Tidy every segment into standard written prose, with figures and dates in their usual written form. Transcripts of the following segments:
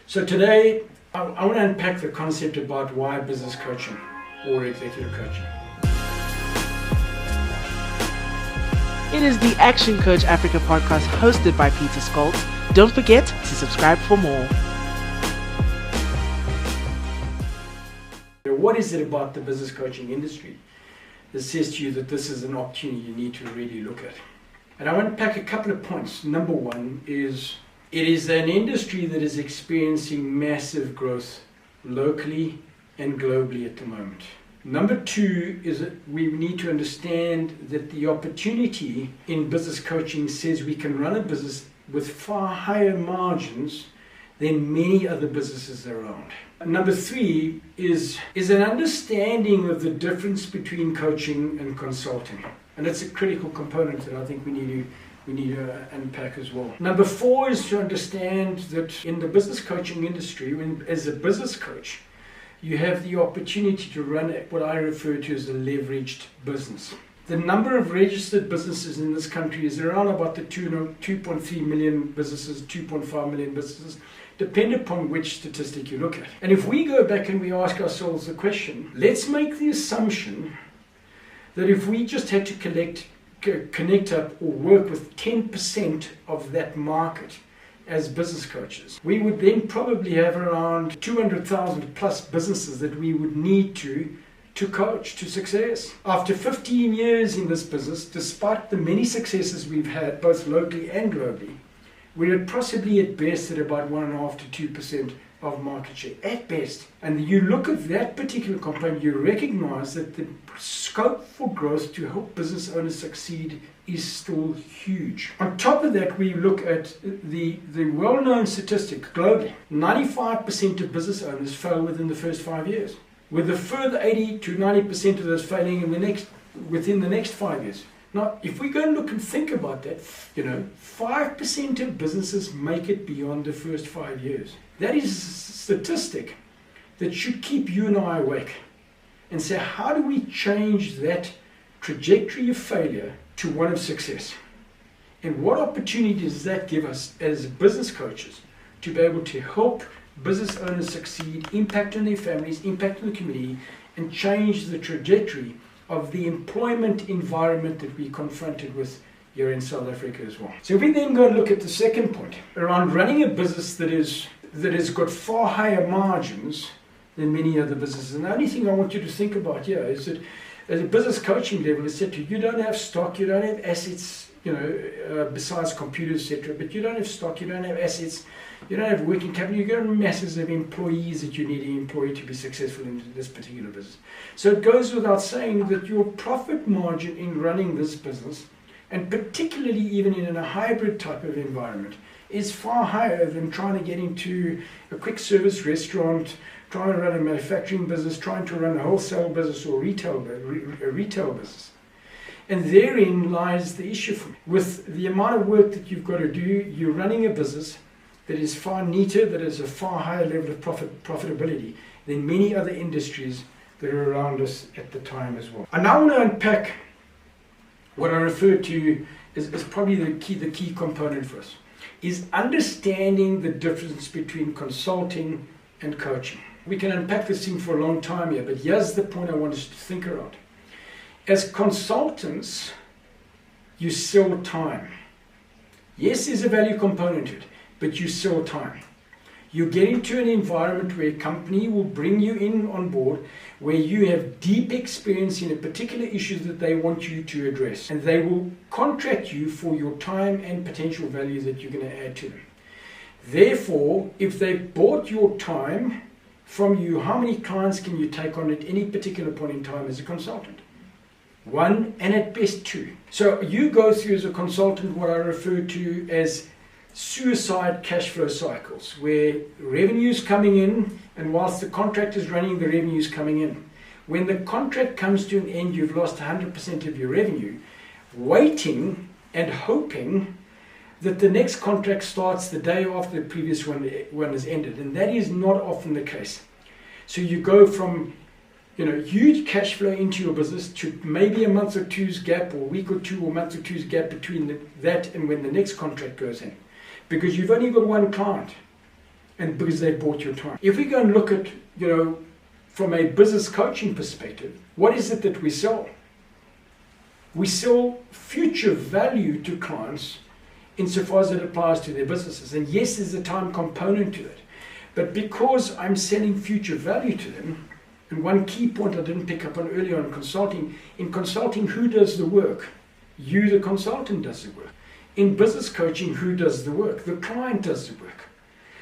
So today, I want to unpack the concept about why business coaching or executive coaching. It is the Action Coach Africa podcast hosted by Pieter Scholtz. Don't forget to subscribe for more. What is it about the business coaching industry that says to you that this is an opportunity you need to really look at? And I want to unpack a couple of points. Number one is it is an industry that is experiencing massive growth locally and globally at the moment. Number two is that we need to understand that the opportunity in business coaching says we can run a business with far higher margins than many other businesses around. Number three is an understanding of the difference between coaching and consulting. And it's a critical component that I think we need to unpack as well. Number four is to understand that in the business coaching industry, as a business coach, you have the opportunity to run what I refer to as a leveraged business. The number of registered businesses in this country is around about the 2.3 million businesses, 2.5 million businesses, depending upon which statistic you look at. And if we go back and we ask ourselves the question, let's make the assumption that if we just had to connect up or work with 10% of that market as business coaches, we would then probably have around 200,000 plus businesses that we would need to coach to success. After 15 years in this business, despite the many successes we've had both locally and globally, we're possibly at best at about 1.5 to 2% of market share, at best. And you look at that particular component, you recognize that the scope for growth to help business owners succeed is still huge. On top of that, we look at the well-known statistic globally. 95% of business owners fail within the first 5 years, with a further 80 to 90% of those failing within the next 5 years. Now, if we go and look and think about that, 5% of businesses make it beyond the first 5 years. That is a statistic that should keep you and I awake and say, how do we change that trajectory of failure to one of success? And what opportunity does that give us as business coaches to be able to help business owners succeed, impact on their families, impact on the community, and change the trajectory of the employment environment that we're confronted with here in South Africa as well. So if we then go and look at the second point around running a business that has got far higher margins than many other businesses. And the only thing I want you to think about here is that at a business coaching level, it's said to you, you don't have stock, you don't have assets, besides computers, etc. But you don't have stock, you don't have assets, you don't have working capital, you've got masses of employees that you need to employ to be successful in this particular business. So it goes without saying that your profit margin in running this business, and particularly even in a hybrid type of environment, is far higher than trying to get into a quick service restaurant, trying to run a manufacturing business, trying to run a wholesale business or a retail business. And therein lies the issue for me. With the amount of work that you've got to do, you're running a business that is far neater, that has a far higher level of profitability than many other industries that are around us at the time as well. I now want to unpack what I refer to as probably the key component for us, is understanding the difference between consulting and coaching. We can unpack this thing for a long time here, but here's the point I want us to think around. As consultants, you sell time. Yes, there's a value component to it, but you sell time. You get into an environment where a company will bring you in on board, where you have deep experience in a particular issue that they want you to address. And they will contract you for your time and potential value that you're going to add to them. Therefore, if they've bought your time from you, how many clients can you take on at any particular point in time as a consultant? One, and at best two. So you go through as a consultant what I refer to as suicide cash flow cycles, where revenue's coming in, and whilst the contract is running, the revenue's coming in. When the contract comes to an end, you've lost 100% of your revenue, waiting and hoping that the next contract starts the day after the previous one has ended, and that is not often the case. So you go from huge cash flow into your business to maybe a month or two's gap, or a week or two, or month or two's gap between that and when the next contract goes in, because you've only got one client. and because they bought your time. If we go and look at, from a business coaching perspective, what is it that we sell? We sell future value to clients insofar as it applies to their businesses. And yes, there's a time component to it. But because I'm selling future value to them, and one key point I didn't pick up on earlier on consulting, in consulting, who does the work? You, the consultant, does the work. In business coaching, who does the work? The client does the work.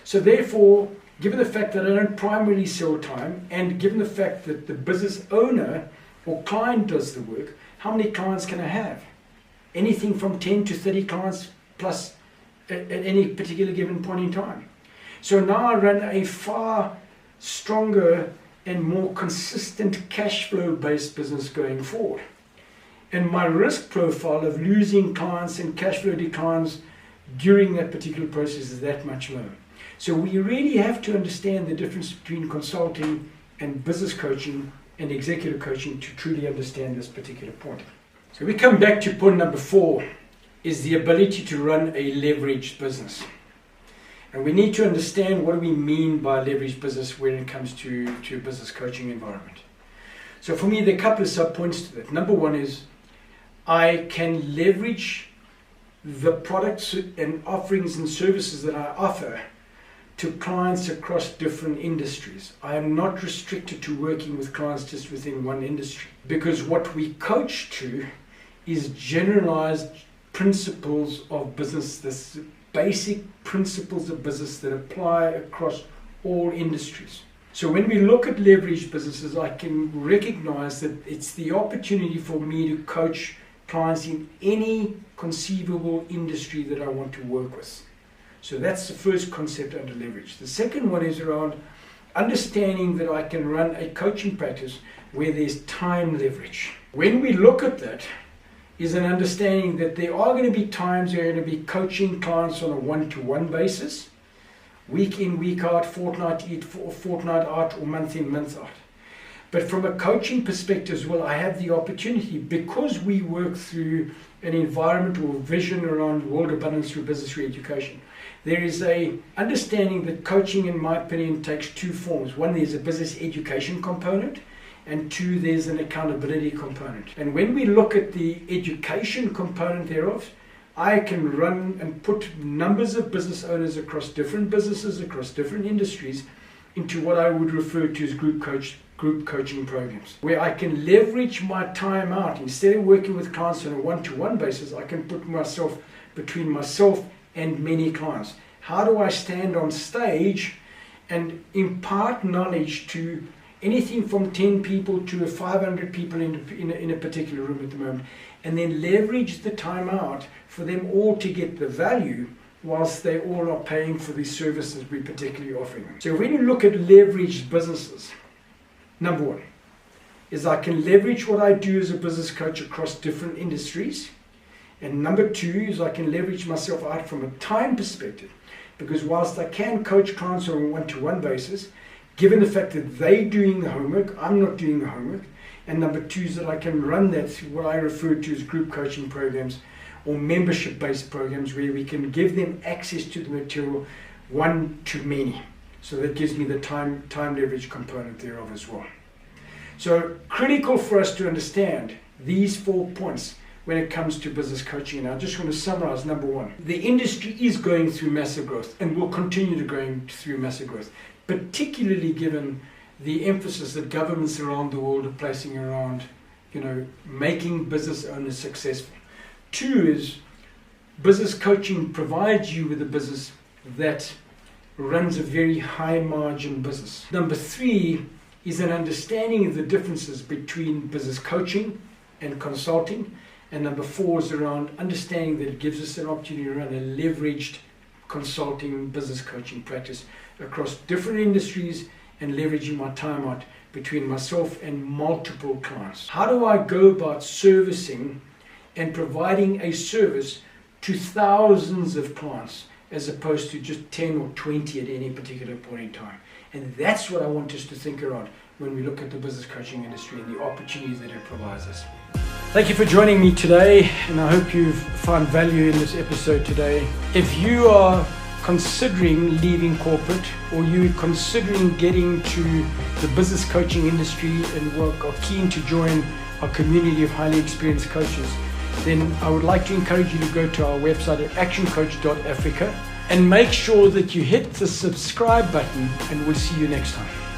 So therefore, given the fact that I don't primarily sell time, and given the fact that the business owner or client does the work, how many clients can I have? Anything from 10 to 30 clients plus at any particular given point in time. So now I run a far stronger and more consistent cash flow based business going forward. And my risk profile of losing clients and cash flow declines during that particular process is that much lower. So we really have to understand the difference between consulting and business coaching and executive coaching to truly understand this particular point. So we come back to point number 4, is the ability to run a leveraged business. And we need to understand what do we mean by leveraged business when it comes to a business coaching environment. So for me, there are a couple of sub-points to that. Number 1 is I can leverage the products and offerings and services that I offer to clients across different industries. I am not restricted to working with clients just within one industry, because what we coach to is generalized principles of business, this basic principles of business that apply across all industries. So when we look at leveraged businesses, I can recognize that it's the opportunity for me to coach clients in any conceivable industry that I want to work with. So that's the first concept under leverage. The second one is around understanding that I can run a coaching practice where there's time leverage. When we look at that, is an understanding that there are going to be times you're going to be coaching clients on a one-to-one basis, week in, week out, fortnight out, or month in, month out. But from a coaching perspective as well, I have the opportunity, because we work through an environment or vision around world abundance through business re-education. There is a understanding that coaching, in my opinion, takes 2 forms. One, there's a business education component, and 2, there's an accountability component. And when we look at the education component thereof, I can run and put numbers of business owners across different businesses, across different industries, into what I would refer to as group coaching programs, where I can leverage my time out. Instead of working with clients on a one-to-one basis, I can put myself between myself and many clients. How do I stand on stage and impart knowledge to anything from 10 people to 500 people in a particular room at the moment, and then leverage the time out for them all to get the value whilst they all are paying for the services we're particularly offering them. So when you look at leveraged businesses, number 1 is I can leverage what I do as a business coach across different industries. And number 2 is I can leverage myself out from a time perspective, because whilst I can coach clients on a one-to-one basis, given the fact that they're doing the homework, I'm not doing the homework. And number 2 is that I can run that through what I refer to as group coaching programs or membership-based programs, where we can give them access to the material one-to-many. So that gives me the time leverage component thereof as well. So critical for us to understand these 4 points when it comes to business coaching. And I just want to summarize. Number 1, the industry is going through massive growth and will continue to go through massive growth, particularly given the emphasis that governments around the world are placing around, making business owners successful. 2 is business coaching provides you with a business that runs a very high margin business. Number 3 is an understanding of the differences between business coaching and consulting. And number 4 is around understanding that it gives us an opportunity to run a leveraged consulting business coaching practice across different industries and leveraging my time out between myself and multiple clients. How do I go about servicing and providing a service to thousands of clients as opposed to just 10 or 20 at any particular point in time? And that's what I want us to think around when we look at the business coaching industry and the opportunities that it provides us. Thank you for joining me today, and I hope you've found value in this episode today. If you are considering leaving corporate, or you're considering getting to the business coaching industry and are keen to join our community of highly experienced coaches, then I would like to encourage you to go to our website at actioncoach.africa and make sure that you hit the subscribe button, and we'll see you next time.